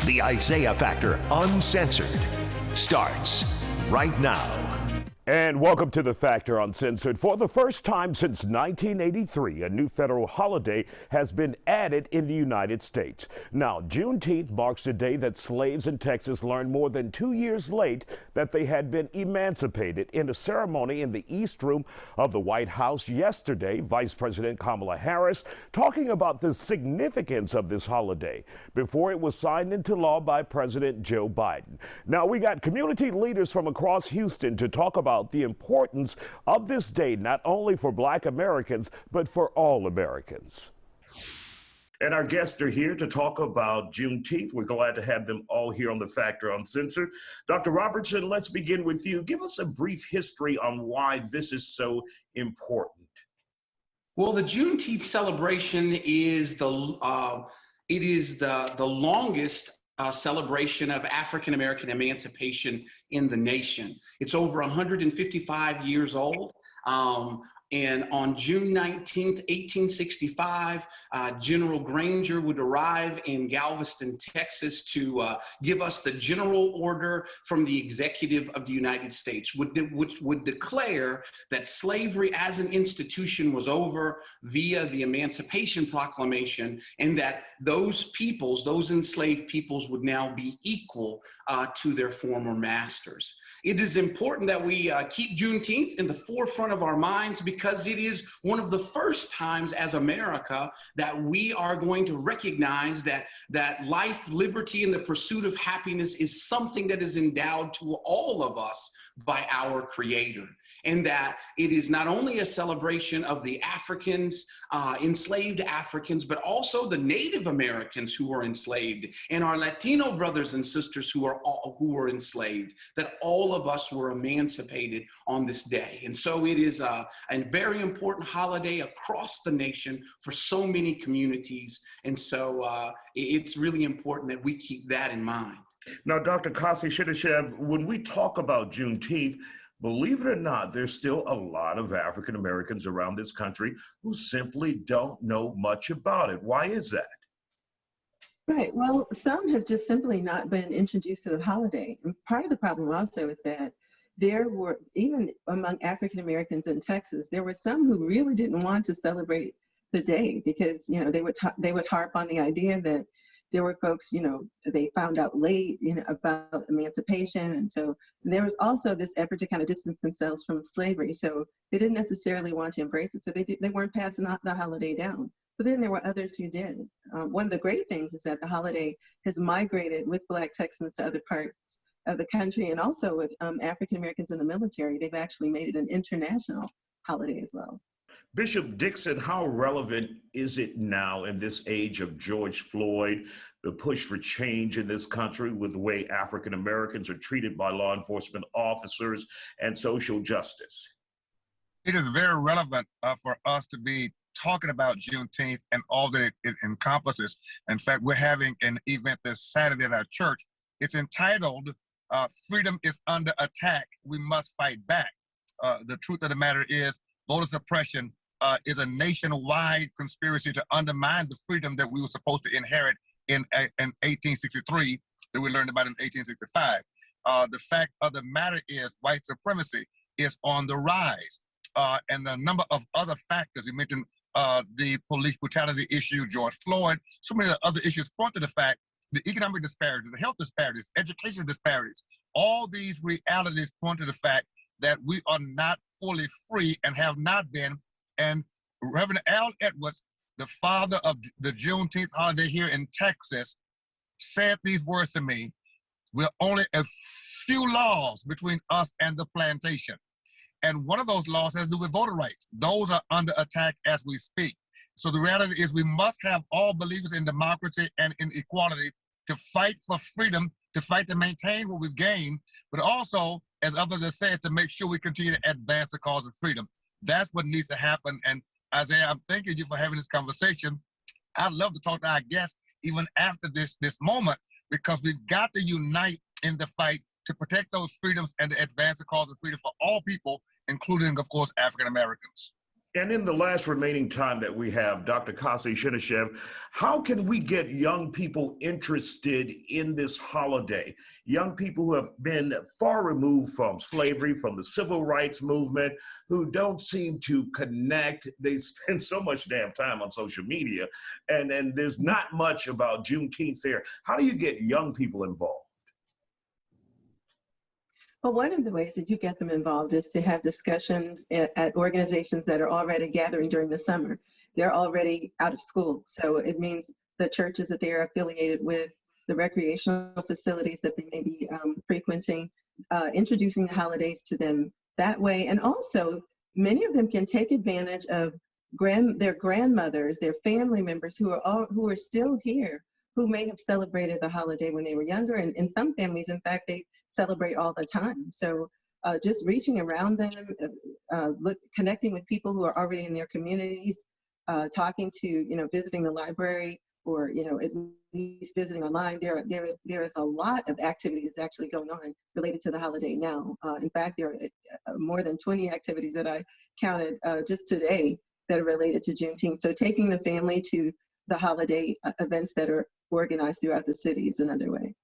The Isaiah Factor Uncensored starts right now. And welcome to The Factor Uncensored. For the first time since 1983, a new federal holiday has been added in the United States. Now, Juneteenth marks the day that slaves in Texas learned more than 2 years late that they had been emancipated. In a ceremony in the East Room of the White House yesterday, Vice President Kamala Harris talking about the significance of this holiday before it was signed into law by President Joe Biden. Now, we got community leaders from across Houston to talk about the importance of this day, not only for Black Americans, but for all Americans. And our guests are here to talk about Juneteenth. We're glad to have them all here on The Factor Uncensored. Dr. Robertson, let's begin with you. Give us a brief history on why this is so important. Well, the Juneteenth celebration is the longest celebration of African-American emancipation in the nation. It's over 155 years old. And on June 19th, 1865, General Granger would arrive in Galveston, Texas to give us the general order from the executive of the United States, which would declare that slavery as an institution was over via the Emancipation Proclamation, and that those peoples, those enslaved peoples, would now be equal to their former masters. It is important that we keep Juneteenth in the forefront of our minds, because it is one of the first times as America that we are going to recognize that life, liberty, and the pursuit of happiness is something that is endowed to all of us by our Creator. And that it is not only a celebration of the Africans, enslaved Africans, but also the Native Americans who were enslaved, and our Latino brothers and sisters who were enslaved, that all of us were emancipated on this day. And so it is a very important holiday across the nation for so many communities. And so it's really important that we keep that in mind. Now, Dr. Kasi Shidashev, when we talk about Juneteenth, believe it or not, there's still a lot of African Americans around this country who simply don't know much about it. Why is that? Right. Well, some have just simply not been introduced to the holiday. And part of the problem also is that there were, even among African Americans in Texas, there were some who really didn't want to celebrate the day because, you know, they would harp on the idea that there were folks, you know, they found out late, you know, about emancipation. And so there was also this effort to kind of distance themselves from slavery. So they didn't necessarily want to embrace it. So they weren't passing the holiday down. But then there were others who did. One of the great things is that the holiday has migrated with Black Texans to other parts of the country, and also with African Americans in the military. They've actually made it an international holiday as well. Bishop Dixon, how relevant is it now in this age of George Floyd, the push for change in this country with the way African Americans are treated by law enforcement officers and social justice? It is very relevant for us to be talking about Juneteenth and all that it encompasses. In fact, we're having an event this Saturday at our church. It's entitled, Freedom is Under Attack, We Must Fight Back. The truth of the matter is, voter suppression is a nationwide conspiracy to undermine the freedom that we were supposed to inherit in 1863, that we learned about in 1865. The fact of the matter is, white supremacy is on the rise. And a number of other factors, you mentioned the police brutality issue, George Floyd, so many other issues point to the fact, the economic disparities, the health disparities, education disparities, all these realities point to the fact that we are not fully free and have not been. And Reverend Al Edwards, the father of the Juneteenth holiday here in Texas, said these words to me: we're only a few laws between us and the plantation. And one of those laws has to do with voter rights. Those are under attack as we speak. So the reality is we must have all believers in democracy and in equality to fight for freedom, to fight to maintain what we've gained, but also, as others have said, to make sure we continue to advance the cause of freedom. That's what needs to happen. And Isaiah, I'm thanking you for having this conversation. I'd love to talk to our guests even after this moment, because we've got to unite in the fight to protect those freedoms and to advance the cause of freedom for all people, including, of course, African Americans. And in the last remaining time that we have, Dr. Kasi Shinishev, how can we get young people interested in this holiday? Young people who have been far removed from slavery, from the civil rights movement, who don't seem to connect. They spend so much damn time on social media, and there's not much about Juneteenth there. How do you get young people involved? Well, one of the ways that you get them involved is to have discussions at organizations that are already gathering during the summer. They're already out of school. So it means the churches that they are affiliated with, the recreational facilities that they may be frequenting, introducing the holidays to them that way. And also, many of them can take advantage of their grandmothers, their family members who are still here, who may have celebrated the holiday when they were younger. And in some families, in fact, they celebrate all the time. So just reaching around them, connecting with people who are already in their communities, talking to, visiting the library, or, at least visiting online. There is a lot of activity that's actually going on related to the holiday now. In fact, there are more than 20 activities that I counted just today that are related to Juneteenth. So taking the family to the holiday events that are organized throughout the city is another way.